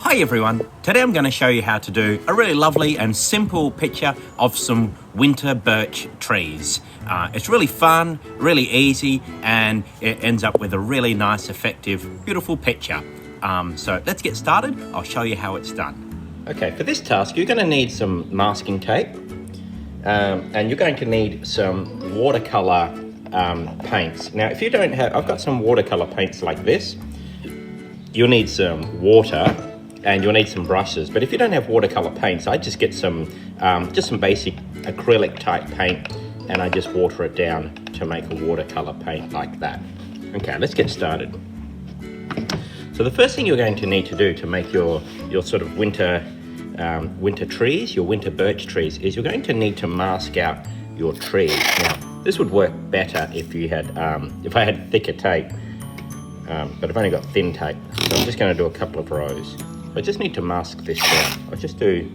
Hi everyone, today I'm going to show you how to do a really lovely and simple picture of some winter birch trees. It's really fun, really easy, and it ends up with a really nice, effective, beautiful picture. So let's get started. I'll show you how it's done. Okay, for this task you're going to need some masking tape and you're going to need some watercolour paints. Now if you don't have, I've got some watercolour paints like this. You'll need some water and you'll need some brushes, but if you don't have watercolor paints, I just get some basic acrylic type paint and I just water it down to make a watercolor paint like that. Okay, let's get started. So the first thing you're going to need to do to make your sort of winter trees, your winter birch trees, is you're going to need to mask out your trees. Now this would work better if you had if I had thicker tape, but I've only got thin tape, so I'm just going to do a couple of rows. I just need to mask this down. I'll just do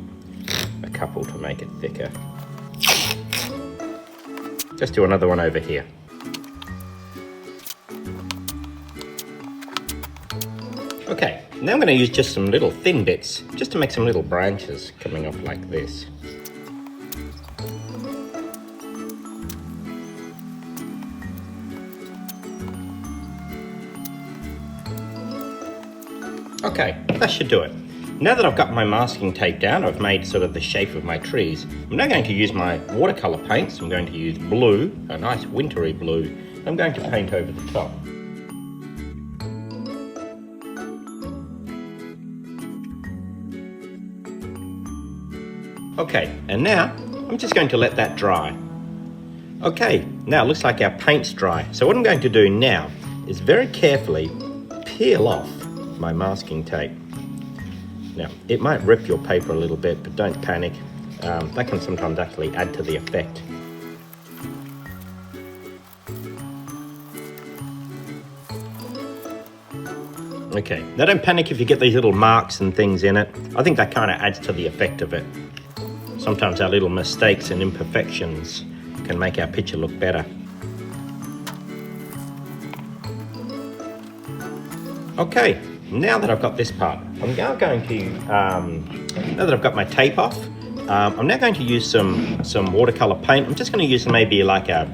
a couple to make it thicker. Just do another one over here. Okay, now I'm going to use just some little thin bits, just to make some little branches coming off like this. Okay, that should do it. Now that I've got my masking tape down, I've made sort of the shape of my trees. I'm now going to use my watercolor paints. I'm going to use blue, a nice wintry blue. I'm going to paint over the top. Okay, and now I'm just going to let that dry. Okay, now it looks like our paint's dry. So what I'm going to do now is very carefully peel off my masking tape. Now it might rip your paper a little bit, but don't panic. That can sometimes actually add to the effect. Okay, now don't panic if you get these little marks and things in it. I think that kind of adds to the effect of it. Sometimes our little mistakes and imperfections can make our picture look better. Okay, now that I've got this part, I'm now going to, now that I've got my tape off, I'm now going to use some watercolor paint. I'm just going to use maybe like a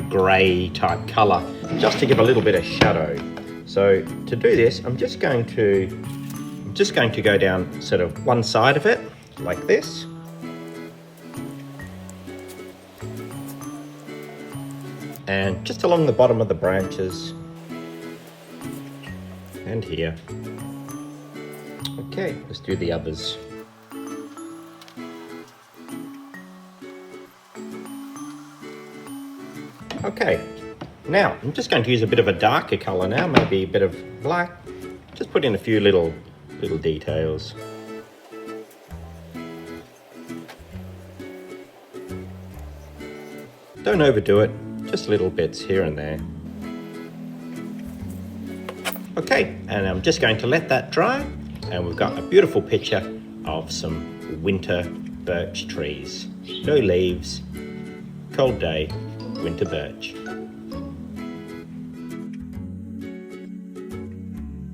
grey type color, just to give a little bit of shadow. So to do this, I'm just going to go down sort of one side of it, like this. And just along the bottom of the branches. And here. Okay, let's do the others. Okay, now I'm just going to use a bit of a darker color now, maybe a bit of black. Just put in a few little details. Don't overdo it, just little bits here and there. Okay, and I'm just going to let that dry, and we've got a beautiful picture of some winter birch trees. No leaves, cold day, winter birch.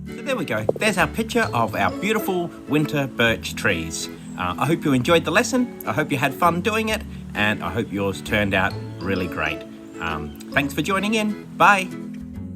So there we go, there's our picture of our beautiful winter birch trees. I hope you enjoyed the lesson, I hope you had fun doing it, and I hope yours turned out really great. Thanks for joining in, bye.